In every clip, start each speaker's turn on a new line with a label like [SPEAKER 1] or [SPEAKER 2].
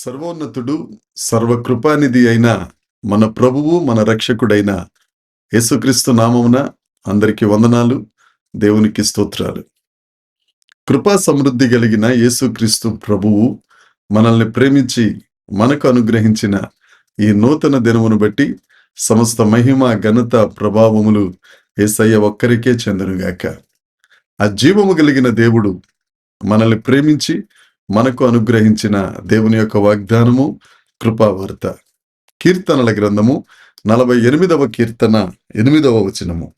[SPEAKER 1] సర్వోన్నతుడు సర్వకృపానిధి అయిన మన ప్రభువు మన రక్షకుడైన యేసుక్రీస్తు నామమున అందరికీ వందనాలు. దేవునికి స్తోత్రాలు. కృపా సమృద్ధి కలిగిన యేసుక్రీస్తు ప్రభువు మనల్ని ప్రేమించి మనకు అనుగ్రహించిన ఈ నూతన దినమును బట్టి సమస్త మహిమ ఘనత ప్రభావములు యేసయ్య ఒక్కరికే చెందునుగాక. ఆ జీవము కలిగిన దేవుడు మనల్ని ప్రేమించి మనకు అనుగ్రహించిన దేవుని యొక్క వాగ్దానము కృపావార్త. కీర్తనల గ్రంథము 48వ కీర్తన 8వ వచనము.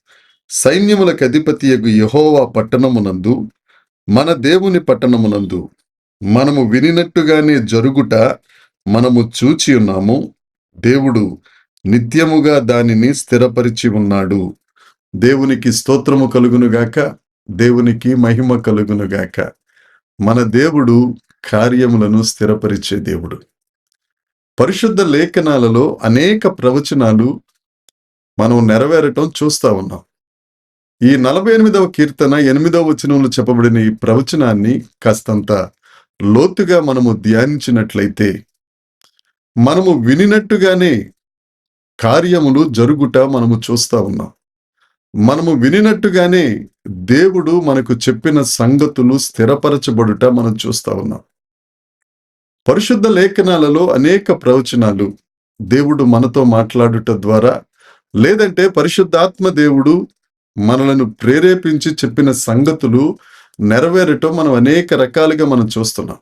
[SPEAKER 1] సైన్యములకు అధిపతియగు యెహోవా పట్టణమునందు, మన దేవుని పట్టణమునందు మనము వినినట్టుగానే జరుగుట మనము చూచి ఉన్నాము. దేవుడు నిత్యముగా దానిని స్థిరపరిచి ఉన్నాడు. దేవునికి స్తోత్రము కలుగునుగాక, దేవునికి మహిమ కలుగునుగాక. మన దేవుడు కార్యములను స్థిరపరిచే దేవుడు. పరిశుద్ధ లేఖనాలలో అనేక ప్రవచనాలు మనం నెరవేరటం చూస్తా ఉన్నాం. ఈ 48వ కీర్తన 8వ వచనంలో చెప్పబడిన ఈ ప్రవచనాన్ని కాస్తంత లోతుగా మనము ధ్యానించినట్లయితే మనము వినినట్టుగానే కార్యములు జరుగుట మనము చూస్తా ఉన్నాం. మనము వినినట్టుగానే దేవుడు మనకు చెప్పిన సంగతులు స్థిరపరచబడుట మనం చూస్తా ఉన్నాం. పరిశుద్ధ లేఖనాలలో అనేక ప్రవచనాలు దేవుడు మనతో మాట్లాడుట ద్వారా, లేదంటే పరిశుద్ధాత్మ దేవుడు మనలను ప్రేరేపించి చెప్పిన సంగతులు నెరవేరటం మనం అనేక రకాలుగా మనం చూస్తున్నాం.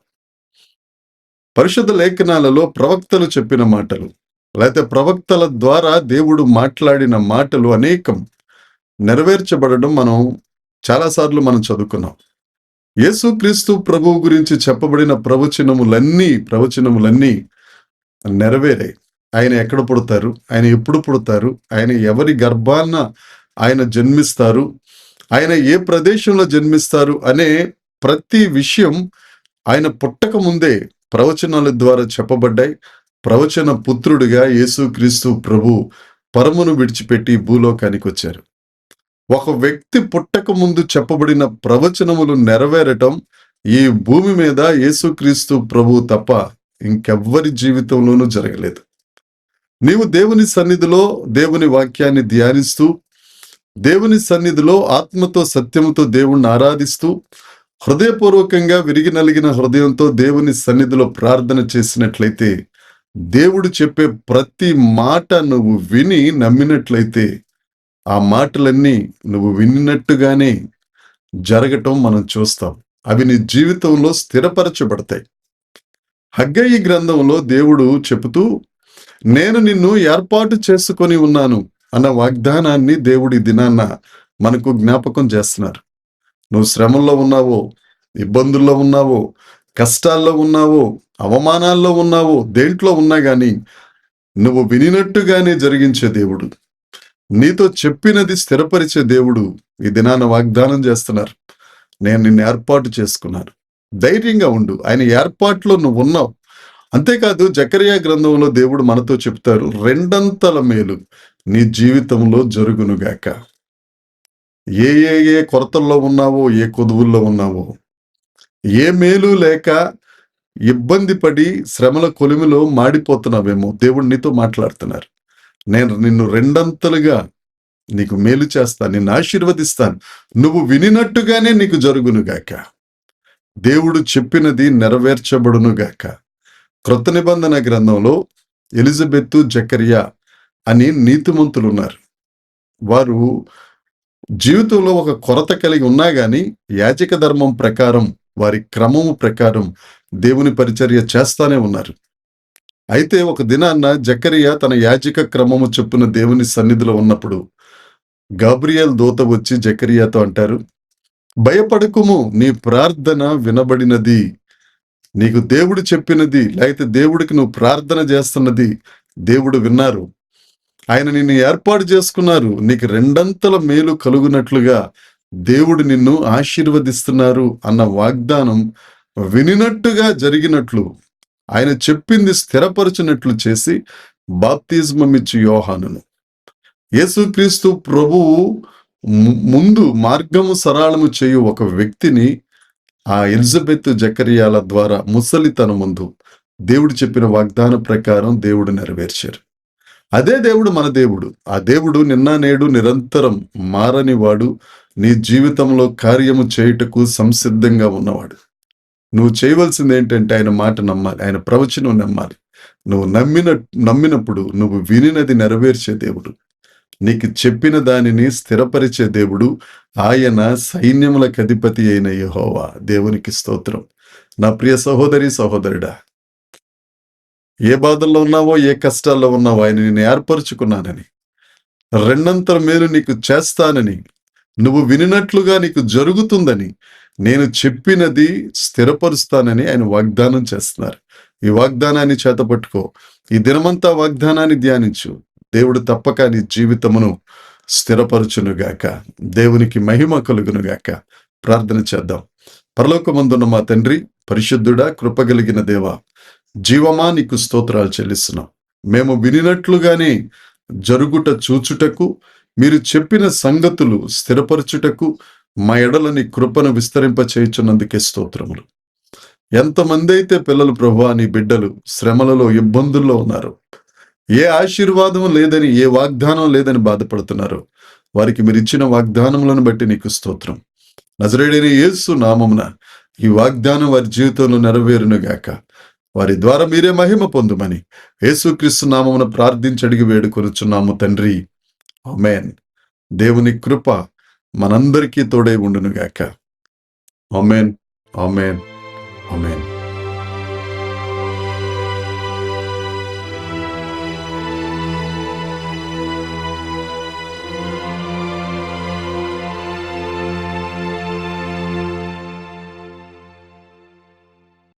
[SPEAKER 1] పరిశుద్ధ లేఖనాలలో ప్రవక్తలు చెప్పిన మాటలు, లేకపోతే ప్రవక్తల ద్వారా దేవుడు మాట్లాడిన మాటలు అనేకం నెరవేర్చబడడం మనం చాలాసార్లు మనం చదువుకున్నాం. యేసుక్రీస్తు ప్రభువు గురించి చెప్పబడిన ప్రవచనములన్నీ నెరవేరాయి. ఆయన ఎక్కడ పుడతారు, ఆయన ఎప్పుడు పుడతారు, ఆయన ఎవరి గర్భాన ఆయన జన్మిస్తారు, ఆయన ఏ ప్రదేశంలో జన్మిస్తారు అనే ప్రతి విషయం ఆయన పుట్టక ముందే ప్రవచనాల ద్వారా చెప్పబడ్డాయి. ప్రవచన పుత్రుడిగా యేసుక్రీస్తు ప్రభు పరమును విడిచిపెట్టి భూలోకానికి వచ్చారు. ఒక వ్యక్తి పుట్టక ముందు చెప్పబడిన ప్రవచనములు నెరవేరటం ఈ భూమి మీద యేసుక్రీస్తు ప్రభు తప్ప ఇంకెవ్వరి జీవితంలోనూ జరగలేదు. నీవు దేవుని సన్నిధిలో దేవుని వాక్యాన్ని ధ్యానిస్తూ, దేవుని సన్నిధిలో ఆత్మతో సత్యముతో దేవుణ్ణి ఆరాధిస్తూ, హృదయపూర్వకంగా విరిగి నలిగిన హృదయంతో దేవుని సన్నిధిలో ప్రార్థన చేసినట్లయితే, దేవుడు చెప్పే ప్రతి మాట నువ్వు విని నమ్మినట్లయితే ఆ మాటలన్నీ నువ్వు విన్నట్టుగానే జరగటం మనం చూస్తాం. అవి నీ జీవితంలో స్థిరపరచబడతాయి. హగ్గయి గ్రంథంలో దేవుడు చెబుతూ, నేను నిన్ను ఏర్పాటు చేసుకొని ఉన్నాను అన్న వాగ్దానాన్ని దేవుడి దినాన్న మనకు జ్ఞాపకం చేస్తున్నారు. నువ్వు శ్రమల్లో ఉన్నావో, ఇబ్బందుల్లో ఉన్నావో, కష్టాల్లో ఉన్నావో, అవమానాల్లో ఉన్నావో, దేంట్లో ఉన్నా కానీ నువ్వు వినినట్టుగానే జరిగించే దేవుడు, నీతో చెప్పినది స్థిరపరిచే దేవుడు ఈ దినాన వాగ్దానం చేస్తున్నారు. నేను నిన్ను ఏర్పాటు చేసుకున్నాను, ధైర్యంగా ఉండు. ఆయన ఏర్పాట్లో నువ్వు ఉన్నావు. అంతేకాదు జకరియా గ్రంథంలో దేవుడు మనతో చెప్తారు, రెండంతల మేలు నీ జీవితంలో జరుగునుగాక. ఏ ఏ ఏ కొరతల్లో ఉన్నావో, ఏ కొదువుల్లో ఉన్నావో, ఏ మేలు లేక ఇబ్బంది పడి శ్రమల కొలిమిలో మాడిపోతున్నావేమో, దేవుడు నీతో మాట్లాడుతున్నారు. నేను నిన్ను రెండంతలుగా నీకు మేలు చేస్తాను, నిన్ను ఆశీర్వదిస్తాను, నువ్వు వినినట్టుగానే నీకు జరుగునుగాక. దేవుడు చెప్పినది నెరవేర్చబడునుగాక. క్రొత్త నిబంధన గ్రంథంలో ఎలిజబెత్, జకరియా అని నీతిమంతులు ఉన్నారు. వారు జీవితంలో ఒక కొరత కలిగి ఉన్నా గాని యాజక ధర్మం ప్రకారం, వారి క్రమము ప్రకారం దేవుని పరిచర్య చేస్తానే ఉన్నారు. అయితే ఒక దినాన్న జకరియా తన యాజక క్రమము చొప్పున దేవుని సన్నిధిలో ఉన్నప్పుడు గాబ్రియేల్ దూత వచ్చి జకరియాతో అంటారు, భయపడకుము, నీ ప్రార్థన వినబడినది. నీకు దేవుడు చెప్పినది, లేకపోతే దేవుడికి నువ్వు ప్రార్థన చేస్తున్నది దేవుడు విన్నారు. ఆయన నిన్ను ఏర్పాటు చేసుకున్నారు. నీకు రెండంతల మేలు కలుగునట్లుగా దేవుడు నిన్ను ఆశీర్వదిస్తున్నారు అన్న వాగ్దానం వినినట్టుగా జరిగినట్లు, ఆయన చెప్పింది స్థిరపరచినట్లు చేసి బాప్తిజమం ఇచ్చి యోహానును, యేసుక్రీస్తు ప్రభువు ముందు మార్గము సరళము చేయు ఒక వ్యక్తిని ఆ ఎలిజబెత్ జకరియాల ద్వారా ముసలితనమందు దేవుడు చెప్పిన వాగ్దాన ప్రకారం దేవుడు నెరవేర్చారు. అదే దేవుడు మన దేవుడు. ఆ దేవుడు నిన్న నేడు నిరంతరం మారని వాడు. నీ జీవితంలో కార్యము చేయుటకు సంసిద్ధంగా ఉన్నవాడు. నువ్వు చేయవలసింది ఏంటంటే ఆయన మాట నమ్మాలి, ఆయన ప్రవచనం నమ్మాలి. నువ్వు నమ్మినప్పుడు నువ్వు వినినది నెరవేర్చే దేవుడు, నీకు చెప్పిన దానిని స్థిరపరిచే దేవుడు. ఆయన సైన్యములకు అధిపతి అయిన యెహోవా. దేవునికి స్తోత్రం. నా ప్రియ సహోదరి సహోదరుడా, ఏ బాధల్లో ఉన్నావో, ఏ కష్టాల్లో ఉన్నావో ఆయన నిన్ను ఏర్పరచుకున్నానని, రెండంతల మేలు నీకు చేస్తానని, నువ్వు వినినట్లుగా నీకు జరుగుతుందని, నేను చెప్పినది స్థిరపరుస్తానని ఆయన వాగ్దానం చేస్తున్నారు. ఈ వాగ్దానాన్ని చేతపట్టుకో. ఈ దినమంతా వాగ్దానాన్ని ధ్యానించు. దేవుడు తప్పక నీ జీవితమును స్థిరపరచునుగాక. దేవునికి మహిమ కలుగునుగాక. ప్రార్థన చేద్దాం. పరలోకమందున్న మా తండ్రి, పరిశుద్ధుడా, కృపగలిగిన దేవా, జీవమా, నీకు స్తోత్రాలు చెల్లిస్తున్నాం. మేము వినినట్లుగానే జరుగుట చూచుటకు, మీరు చెప్పిన సంగతులు స్థిరపరచుటకు మా ఎడలని కృపను విస్తరింప చేయుచున్నందుకే స్తోత్రములు. ఎంతమంది అయితే పిల్లలు ప్రభువా, నీ బిడ్డలు శ్రమలలో, ఇబ్బందుల్లో ఉన్నారు, ఏ ఆశీర్వాదం లేదని, ఏ వాగ్దానం లేదని బాధపడుతున్నారు, వారికి మీరు ఇచ్చిన వాగ్దానములను బట్టి నీకు స్తోత్రం. నజరేయుడైన యేసు నామమున ఈ వాగ్దానం వారి జీవితంలో నెరవేరునుగాక. వారి ద్వారా మీరే మహిమ పొందుమని యేసుక్రీస్తు నామమున ప్రార్థించి అడిగి వేడుకొనుచున్నాము తండ్రి. ఆమేన్. దేవుని కృప మనందరికీ తోడై ఉండునుగాక. ఆమేన్, ఆమేన్, ఆమేన్.